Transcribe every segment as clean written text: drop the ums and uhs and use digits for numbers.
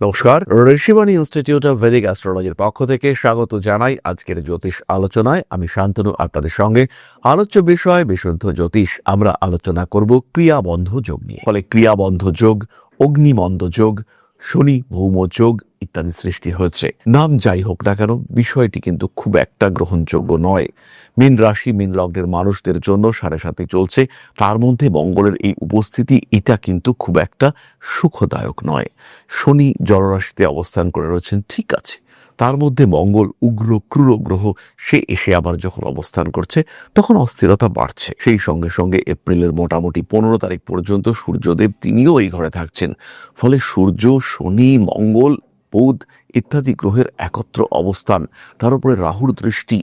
নমস্কার, Rishibani institute of Vedic অ্যাস্ট্রোলজির পক্ষ থেকে স্বাগত জানাই আজকের জ্যোতিষ আলোচনায়। আমি শান্তনু আপনাদের সঙ্গে। আলোচ্য বিষয় বিশুদ্ধ জ্যোতিষ। আমরা আলোচনা করব ক্রিয়াবন্ধ যোগ নিয়ে। ফলে ক্রিয়াবন্ধ যোগ, অগ্নিমন্দ যোগ, শনি ভৌম যোগ ইত্যাদি সৃষ্টি হয়েছে। নাম যাই হোক না কেন, বিষয়টি কিন্তু খুব একটা গ্রহণযোগ্য নয়। মীন রাশি মীন লগ্নের মানুষদের জন্য 7.5 চলছে, তার মধ্যে মঙ্গলের এই উপস্থিতি এটা কিন্তু খুব একটা সুখদায়ক নয়। শনি জলরাশিতে অবস্থান করে রয়েছেন, ঠিক আছে, তার মধ্যে মঙ্গল উগ্র ক্রূর গ্রহ, সে এসে আবার যখন অবস্থান করছে তখন অস্থিরতা বাড়ছে। সেই সঙ্গে সঙ্গে এপ্রিলের মোটামুটি 15 তারিখ পর্যন্ত সূর্যদেব তিনিও এই ঘরে থাকছেন। ফলে সূর্য, শনি, মঙ্গল, বুধ ইত্যাদি গ্রহের একত্র অবস্থান, তার উপরে রাহুর দৃষ্টি,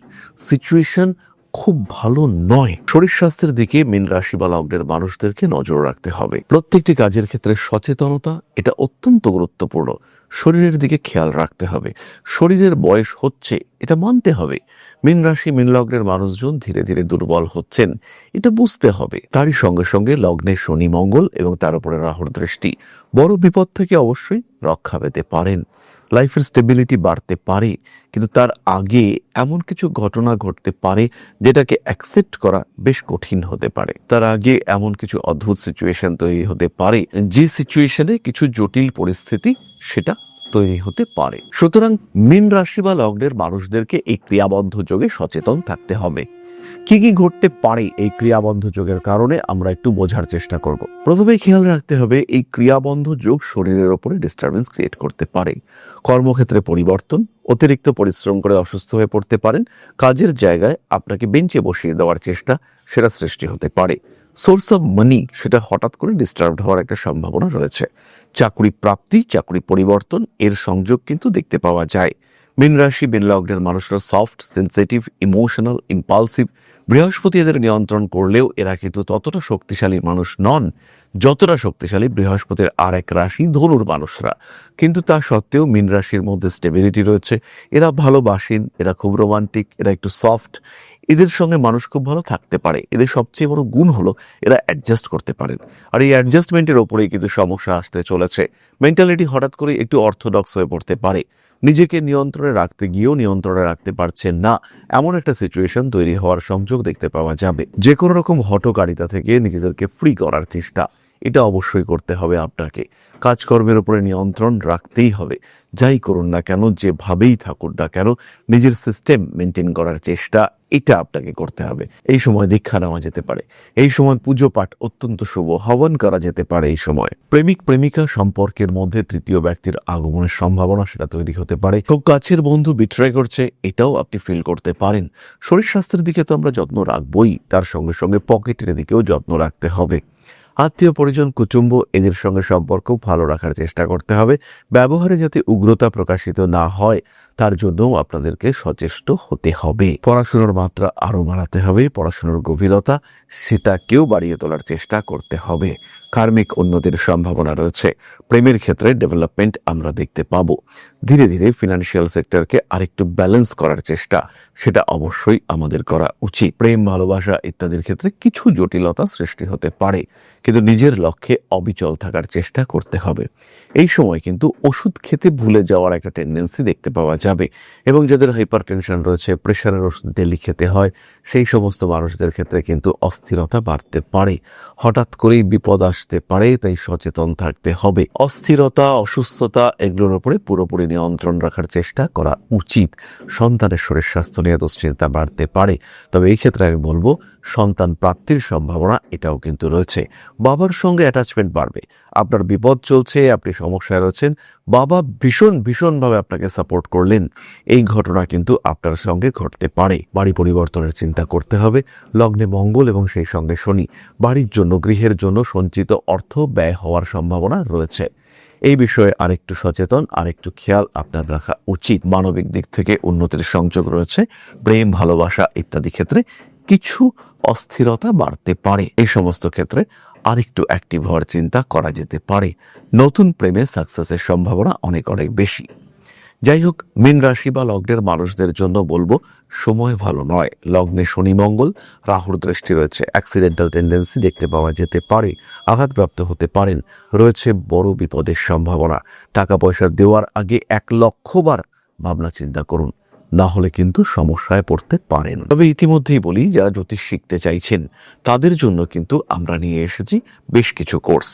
সিচুয়েশন খুব ভালো নয়। শরীর স্বাস্থ্যের দিকে মীন রাশি বা লগ্নের মানুষদেরকে নজর রাখতে হবে। প্রত্যেকটি কাজের ক্ষেত্রে সচেতনতা এটা অত্যন্ত গুরুত্বপূর্ণ। শরীরের দিকে খেয়াল রাখতে হবে। শরীরের বয়স হচ্ছে, এটা মানতে হবে। মীন রাশি মীন লগ্নের মানুষজন ধীরে ধীরে দুর্বল হচ্ছেন, এটা বুঝতে হবে। তারই সঙ্গে সঙ্গে লগ্নে শনি মঙ্গল এবং তার উপরে রাহুর দৃষ্টি, বড় বিপদ থেকে অবশ্যই রক্ষা পেতে পারেন। লাইফের স্টেবিলিটি বাড়তে পারে, কিন্তু তার আগে এমন কিছু ঘটনা ঘটতে পারে যেটাকে অ্যাকসেপ্ট করা বেশ কঠিন হতে পারে। তার আগে এমন কিছু অদ্ভুত সিচুয়েশন তৈরি হতে পারে, যে সিচুয়েশনে কিছু জটিল পরিস্থিতি সেটা তৈরি হতে পারে। সুতরাং মীন রাশি বা লগ্নের মানুষদেরকে এই ক্রিয়াবদ্ধ যোগে সচেতন থাকতে হবে। কি কি ঘটতে পারে এই ক্রিয়াবন্ধ যোগের কারণে আমরা একটু বোঝার চেষ্টা করব। প্রথমেই খেয়াল রাখতে হবে, এই ক্রিয়াবন্ধ যোগ শরীরের ওপরে ডিস্টারবেন্স ক্রিয়েট করতে পারে। কর্মক্ষেত্রে পরিবর্তন, অতিরিক্ত পরিশ্রম করে অসুস্থ হয়ে পড়তে পারেন, কাজের জায়গায় আপনাকে বেঞ্চে বসিয়ে দেওয়ার চেষ্টা সেটা সৃষ্টি হতে পারে। সোর্স অফ মানি সেটা হঠাৎ করে ডিস্টার্ব হওয়ার একটা সম্ভাবনা রয়েছে। চাকরি প্রাপ্তি, চাকরি পরিবর্তন এর সংযোগ কিন্তু দেখতে পাওয়া যায়। মীন রাশি মীন লগ্নের মানুষরা সফট, সেন্সিটিভ, ইমোশনাল, ইম্পালসিভ। বৃহস্পতি এদের নিয়ন্ত্রণ করলেও এরা কিন্তু ততটা শক্তিশালী মানুষ নন যতটা শক্তিশালী বৃহস্পতির আর এক রাশি ধনুর মানুষরা। কিন্তু তা সত্ত্বেও মীন রাশির মধ্যে স্টেবিলিটি রয়েছে। এরা ভালোবাসেন, এরা খুব রোমান্টিক, এরা একটু সফট, এদের সঙ্গে মানুষ খুব ভালো থাকতে পারে। এদের সবচেয়ে বড় গুণ হলো এরা অ্যাডজাস্ট করতে পারেন। আর এই অ্যাডজাস্টমেন্টের ওপরেই কিন্তু সমস্যা আসতে চলেছে। মেন্টালিটি হঠাৎ করে একটু অর্থোডক্স হয়ে পড়তে পারে। নিজেকে নিয়ন্ত্রণে রাখতে গিয়েও নিয়ন্ত্রণে রাখতে পারছেন না, এমন একটা সিচুয়েশন তৈরি হওয়ার সংযোগ দেখতে পাওয়া যাবে। যে কোনো রকম হঠকারিতা থেকে নিজেদেরকে ফ্রি করার চেষ্টা এটা অবশ্যই করতে হবে আপনাকে। কাজকর্মের উপরে নিয়ন্ত্রণ রাখতেই হবে। যাই করুন না কেন, যেভাবেই থাকুন না কেন, নিজের সিস্টেম মেনটেন করার চেষ্টা এটা আপনাকে করতে হবে। এই সময় দীক্ষা নেওয়া যেতে পারে, এই সময় পুজো পাঠ অত্যন্ত শুভ, হবন করা যেতে পারে। এই সময় প্রেমিক প্রেমিকা সম্পর্কের মধ্যে তৃতীয় ব্যক্তির আগমনের সম্ভাবনা সেটা তৈরি হতে পারে। খুব কাছের বন্ধু বিট্রে করছে, এটাও আপনি ফিল করতে পারেন। শরীর স্বাস্থ্যের দিকে তো আমরা যত্ন রাখবই, তার সঙ্গে সঙ্গে পকেটের দিকেও যত্ন রাখতে হবে। আত্মীয় পরিজন কুটুম্ব এদের সঙ্গে সম্পর্ক ভালো রাখার চেষ্টা করতে হবে। ব্যবহারে যাতে উগ্রতা প্রকাশিত না হয় তার জন্যও আপনাদেরকে সচেষ্ট হতে হবে। পড়াশোনার মাত্রা আরও বাড়াতে হবে, পড়াশোনার গভীরতা সেটাকেও বাড়িয়ে তোলার চেষ্টা করতে হবে। কার্মিক উন্নতির সম্ভাবনা রয়েছে। প্রেমের ক্ষেত্রে ডেভেলপমেন্ট আমরা দেখতে পাবো। ধীরে ধীরে ফিনান্সিয়াল সেক্টরকে আরেকটু ব্যালেন্স করার চেষ্টা সেটা অবশ্যই আমাদের করা উচিত। প্রেম, ভালোবাসা ইত্যাদির ক্ষেত্রে কিছু জটিলতা সৃষ্টি হতে পারে, কিন্তু নিজের লক্ষ্যে অবিচল থাকার চেষ্টা করতে হবে। এই সময় কিন্তু ওষুধ খেতে ভুলে যাওয়ার একটা টেন্ডেন্সি দেখতে পাওয়া যাবে, এবং যাদের হাইপার টেনশন রয়েছে, প্রেশারের ওষুধ ডেলি খেতে হয়, সেই সমস্ত মানুষদের ক্ষেত্রে কিন্তু অস্থিরতা বাড়তে পারে। হঠাৎ করেই বিপদ আসতে পারে, তাই সচেতন থাকতে হবে। অস্থিরতা, অসুস্থতা এগুলোর উপরে পুরোপুরি নিয়ন্ত্রণ রাখার চেষ্টা করা উচিত। সন্তানের শরীর স্বাস্থ্য নিয়ে দুশ্চিন্তা বাড়তে পারে, তবে এই ক্ষেত্রে আমি বলবো সন্তান প্রাপ্তির সম্ভাবনা এটাও কিন্তু রয়েছে। বাবার সঙ্গে অ্যাটাচমেন্ট বাড়বে। আপনার বিপদ চলছে, আপনি সমস্যায় রয়েছেন, বাবা ভীষণভাবে আপনাকে সাপোর্ট করলেন, এই ঘটনা কিন্তু আপনার সঙ্গে ঘটতে পারে। বাড়ি পরিবর্তনের চিন্তা করতে হবে। লগ্নে মঙ্গল এবং সেই সঙ্গে শনি, বাড়ির জন্য, গৃহের জন্য সঞ্চিত অর্থ ব্যয় হওয়ার সম্ভাবনা রয়েছে। এই বিষয়ে আরেকটু সচেতন, আরেকটু খেয়াল আপনার রাখা উচিত। মানবিক দিক থেকে উন্নতির সংযোগ রয়েছে। প্রেম, ভালোবাসা ইত্যাদি ক্ষেত্রে কিছু অস্থিরতা বাড়তে পারে। এই সমস্ত ক্ষেত্রে আরেকটু অ্যাক্টিভ হওয়ার চিন্তা করা যেতে পারে। নতুন প্রেমে সাকসেসের সম্ভাবনা অনেক বেশি। যাই হোক, মীন রাশি বা লগ্নের মানুষদের জন্য বলবো সময় ভালো নয়। লগ্নে শনি মঙ্গল রাহুর দৃষ্টি রয়েছে, অ্যাক্সিডেন্টাল টেন্ডেন্সি দেখতে পাওয়া যেতে পারে, আঘাতপ্রাপ্ত হতে পারেন, রয়েছে বড় বিপদের সম্ভাবনা। টাকা পয়সা দেওয়ার আগে 1,00,000 বার ভাবনা চিন্তা করুন, না হলে কিন্তু সমস্যায় পড়তে পারেন। তবে ইতিমধ্যেই বলি, যারা জ্যোতিষ শিখতে চাইছেন তাদের জন্য কিন্তু আমরা নিয়ে এসেছি বেশ কিছু কোর্স।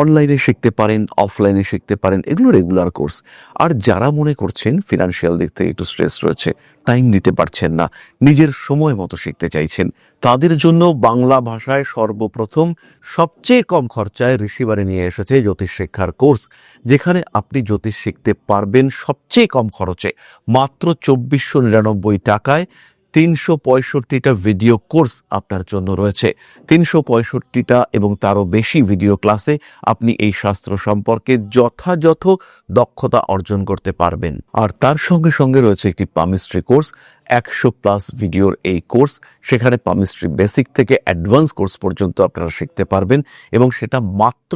অনলাইনে শিখতে পারেন, অফলাইনে শিখতে পারেন, এগুলো রেগুলার কোর্স। আর যারা মনে করছেন ফিনান্সিয়াল দিক থেকে একটু স্ট্রেস রয়েছে, টাইম দিতে পারছেন না, নিজের সময় মতো শিখতে চাইছেন, তাদের জন্য বাংলা ভাষায় সর্বপ্রথম সবচেয়ে কম খরচায় ঋষিবাণী নিয়ে এসেছে জ্যোতিষ শিক্ষার কোর্স, যেখানে আপনি জ্যোতিষ শিখতে পারবেন সবচেয়ে কম খরচে, মাত্র 2,499 টাকায়। 365টা ভিডিও কোর্স আপনার জন্য রয়েছে। 365টা এবং তারও বেশি ভিডিও ক্লাসে আপনি এই শাস্ত্র সম্পর্কে যথাযথ দক্ষতা অর্জন করতে পারবেন। আর তার সঙ্গে সঙ্গে রয়েছে একটি পামিস্ট্রি কোর্স, 100+ ভিডিওর এই কোর্স। সেখানে পামিস্ট্রি বেসিক থেকে অ্যাডভান্স কোর্স পর্যন্ত আপনারা শিখতে পারবেন, এবং সেটা মাত্র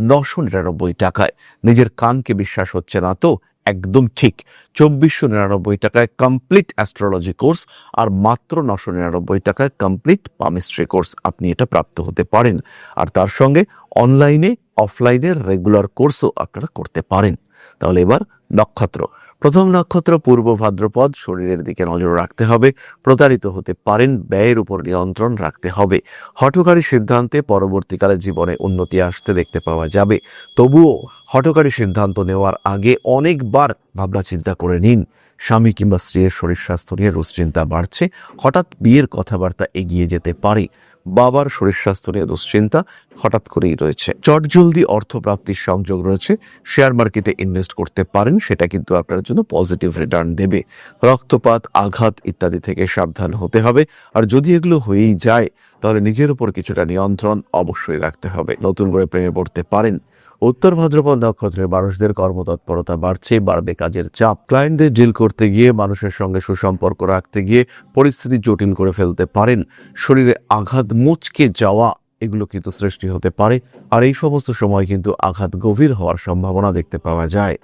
999 টাকায়। নিজের কানকে বিশ্বাস হচ্ছে না তো? একদম ঠিক, 2,499 টাকায় কমপ্লিট অ্যাস্ট্রোলজি কোর্স আর মাত্র 999 টাকায় কমপ্লিট পামিস্ট্রি কোর্স আপনি এটা প্রাপ্ত হতে পারেন। আর তার সঙ্গে অনলাইনে অফলাইনের রেগুলার কোর্সও আপনারা করতে পারেন। তাহলে এবার নক্ষত্র। প্রথম নক্ষত্র পূর্ব ভাদ্রপদ। শরীরের দিকে নজর রাখতে হবে, প্রতারিত হতে পারেন, ব্যয়ের উপর নিয়ন্ত্রণ রাখতে হবে। হঠকারী সিদ্ধান্তে পরবর্তীকালে জীবনে উন্নতি আসতে দেখতে পাওয়া যাবে। তবুও হঠকারী সিদ্ধান্ত নেওয়ার আগে অনেকবার ভাবনা চিন্তা করে নিন। স্বামী কিংবা স্ত্রীর শরীর স্বাস্থ্য নিয়ে দুশ্চিন্তা বাড়ছে, হঠাৎ বিয়ের কথাবার্তা এগিয়ে যেতে পারে। বাবার শরীর স্বাস্থ্য নিয়ে দুশ্চিন্তা হঠাৎ করেই রয়েছে। চটজলদি অর্থপ্রাপ্তির সংযোগ রয়েছে। শেয়ার মার্কেটে ইনভেস্ট করতে পারেন, সেটা কিন্তু আপনার জন্য পজিটিভ রিটার্ন দেবে। রক্তপাত, আঘাত ইত্যাদি থেকে সাবধান হতে হবে। আর যদি এগুলো হয়েই যায়, তাহলে নিজের উপর কিছুটা নিয়ন্ত্রণ অবশ্যই রাখতে হবে। নতুন করে প্রেমে পড়তে পারেন। উত্তর ভাদ্রপদ নক্ষত্রের মানুষদের কর্মতৎপরতা বাড়ছে, বাড়বে কাজের চাপ। ক্লায়েন্টদের ডিল করতে গিয়ে, মানুষের সঙ্গে সুসম্পর্ক রাখতে গিয়ে পরিস্থিতি জটিল করে ফেলতে পারেন। শরীরে আঘাত, মুচকে যাওয়া এগুলো কিন্তু সৃষ্টি হতে পারে। আর এই সমস্ত সময় কিন্তু আঘাত গভীর হওয়ার সম্ভাবনা দেখতে পাওয়া যায়।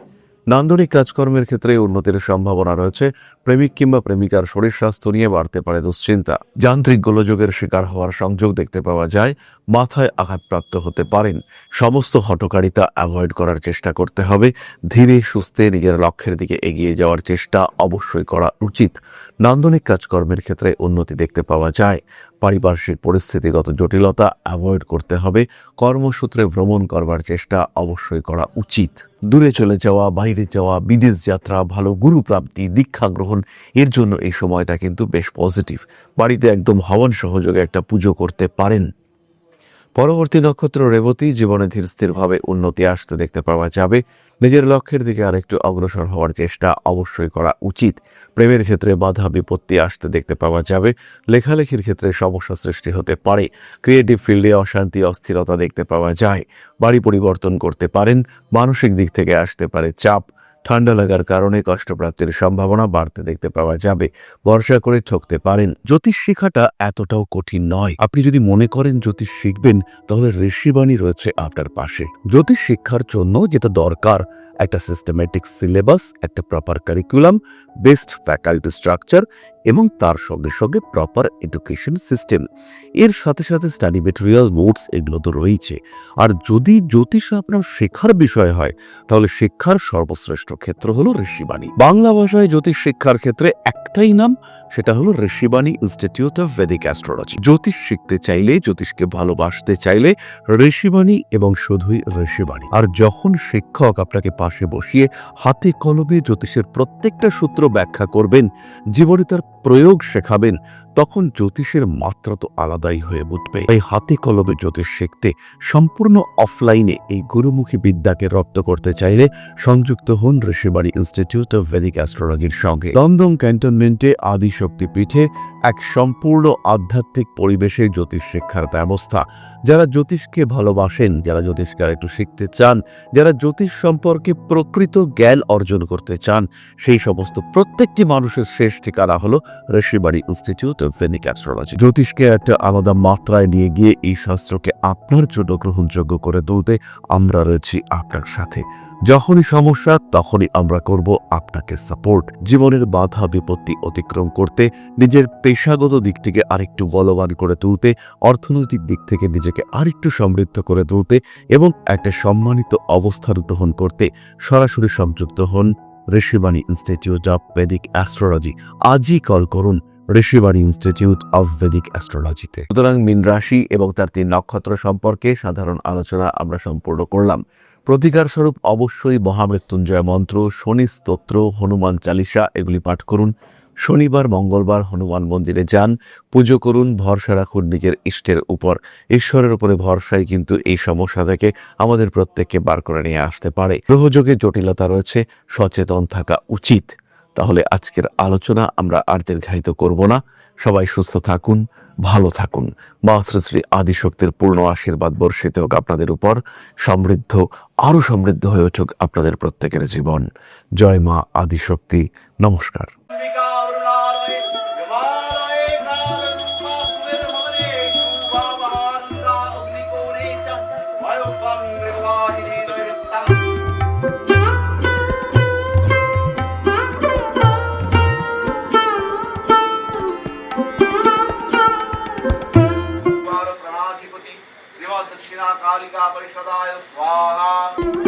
নান্দনিক কাজকর্মের ক্ষেত্রে উন্নতির সম্ভাবনা রয়েছে। প্রেমিক কিংবা প্রেমিকার শরীর স্বাস্থ্য নিয়ে বাড়তে পারে দুশ্চিন্তা। যান্ত্রিক গোলযোগের শিকার হওয়ার সংযোগ দেখতে পাওয়া যায়। মাথায় আঘাতপ্রাপ্ত হতে পারেন। সমস্ত হঠকারিতা অ্যাভয়েড করার চেষ্টা করতে হবে। ধীরে সুস্থে নিজের লক্ষ্যের দিকে এগিয়ে যাওয়ার চেষ্টা অবশ্যই করা উচিত। নান্দনিক কাজকর্মের ক্ষেত্রে উন্নতি দেখতে পাওয়া যায়। পারিপার্শ্বিক পরিস্থিতিগত জটিলতা অ্যাভয়েড করতে হবে। কর্মসূত্রে ভ্রমণ করবার চেষ্টা অবশ্যই করা উচিত। দূরে চলে যাওয়া, বাইরে যাওয়া, বিদেশ যাত্রা, ভালো গুরু প্রাপ্তি, দীক্ষা গ্রহণ, এর জন্য এই সময়টা কিন্তু বেশ পজিটিভ। বাড়িতে একদম হবন সহযোগে একটা পুজো করতে পারেন। পরবর্তী নক্ষত্র রেবতী। জীবনে ধীর স্থিরভাবে উন্নতি আসতে দেখতে পাওয়া যাবে। নিজের লক্ষ্যের দিকে আরেকটু অগ্রসর হওয়ার চেষ্টা অবশ্যই করা উচিত। প্রেমের ক্ষেত্রে বাধা বিপত্তি আসতে দেখতে পাওয়া যাবে। লেখালেখির ক্ষেত্রে সমস্যা সৃষ্টি হতে পারে। ক্রিয়েটিভ ফিল্ডে অশান্তি, অস্থিরতা দেখতে পাওয়া যায়। বাড়ি পরিবর্তন করতে পারেন। মানসিক দিক থেকে আসতে পারে চাপ। ঠান্ডা লাগার কারণে কষ্টপ্রাপ্তির সম্ভাবনা বাড়তে দেখতে পাওয়া যাবে। ভরসা করে ঠকতে পারেন। জ্যোতিষ শেখাটা এতটাও কঠিন নয়। আপনি যদি মনে করেন জ্যোতিষ শিখবেন, তাহলে ঋষিবাণী রয়েছে আপনার পাশে। জ্যোতিষ শিক্ষার জন্য যেটা দরকার, একটা সিস্টেমেটিক সিলেবাস, একটা proper curriculum, best faculty structure এবং তার সঙ্গে সঙ্গে প্রপার এডুকেশন সিস্টেম। এর সাথে সাথে স্টাডি মেটেরিয়াল, নোটস এগুলো তো রয়েছে। আর যদি জ্যোতিষ আপনার শেখার বিষয় হয়, তাহলে শিক্ষার সর্বশ্রেষ্ঠ ক্ষেত্র হলো ঋষিবাণী। বাংলা ভাষায় জ্যোতিষ শিক্ষার ক্ষেত্রে একটাই নাম, সেটা হলো Rishibani institute of Vedic astrology. জ্যোতিষ শিখতে চাইলে, জ্যোতিষকে ভালোবাসতে চাইলে ঋষিবাণী এবং শুধুই ঋষিবাণী। আর যখন শিক্ষক আপনাকে পাশে বসিয়ে হাতে কলমে জ্যোতিষের প্রত্যেকটা সূত্র ব্যাখ্যা করবেন, জীবনে তার প্রয়োগ শেখাবেন, তখন জ্যোতিষের মাত্রা তো আলাদাই হয়ে উঠবে। তাই হাতে কলমে জ্যোতিষ শিখতে, সম্পূর্ণ অফলাইনে এই গুরুমুখী বিদ্যাকে রপ্ত করতে চাইলে সংযুক্ত হন ঋষিবাণী ইনস্টিটিউট অফ ভেদিক অ্যাস্ট্রোলজির সঙ্গে। দমদম ক্যান্টনমেন্টে আদিশক্তি পীঠে এক সম্পূর্ণ আধ্যাত্মিক পরিবেশে জ্যোতিষ শিক্ষার ব্যবস্থা। যারা জ্যোতিষকে ভালোবাসেন, যারা জ্যোতিষকে একটু শিখতে চান, যারা জ্যোতিষ সম্পর্কে প্রকৃত জ্ঞান অর্জন করতে চান, সেই সমস্ত প্রত্যেকটি মানুষের শেষ ঠিকানা হলো Rishibari institute of Vedic astrology. জ্যোতিষকে একটা আলাদা মাত্রায় নিয়ে গিয়ে এই শাস্ত্রকে আপনার জন্য গ্রহণযোগ্য করে তুলতে আমরা রয়েছি আপনার সাথে। যখনই সমস্যা তখনই আমরা করব আপনাকে সাপোর্ট। জীবনের বাধা বিপত্তি অতিক্রম করতে, নিজের পেশাগত দিক থেকে আরেকটু বলবান করে তুলতে, অর্থনৈতিক দিক থেকে নিজেকে আরেকটু সমৃদ্ধ করে তুলতে এবং একটা সম্মানিত অবস্থান গ্রহণ করতে সরাসরি সংযুক্ত হন Rishibani institute of Vedic astrology. আজই কল করুন ঋষিবাণী ইনস্টিটিউট অফ ভেদিক অ্যাস্ট্রোলজিতে। সুতরাং মীন রাশি এবং তার 3 নক্ষত্র সম্পর্কে সাধারণ আলোচনা আমরা সম্পূর্ণ করলাম। প্রতিকার স্বরূপ অবশ্যই মহামৃত্যুঞ্জয় মন্ত্র, শনি স্তোত্র, হনুমান চালিসা এগুলি পাঠ করুন। শনিবার মঙ্গলবার হনুমান মন্দিরে যান, পুজো করুন, ভরসা রাখুন নিজের ইষ্টের উপর। ঈশ্বরের উপরে ভরসাই কিন্তু এই সমস্যা থেকে আমাদের প্রত্যেককে বার করে নিয়ে আসতে পারে। গ্রহযোগে জটিলতা রয়েছে, সচেতন থাকা উচিত। তাহলে আজকের আলোচনা আমরা আর দীর্ঘায়িত করব না। সবাই সুস্থ থাকুন, ভালো থাকুন। মা শ্রী শ্রী আদিশক্তির পূর্ণ আশীর্বাদ বর্ষিত হোক আপনাদের উপর। সমৃদ্ধ, আরো সমৃদ্ধ হয়ে উঠুক আপনাদের প্রত্যেকের জীবন। জয় মা আদিশক্তি। নমস্কার। दक्षिणा कालिका परिषदाय स्वाहा।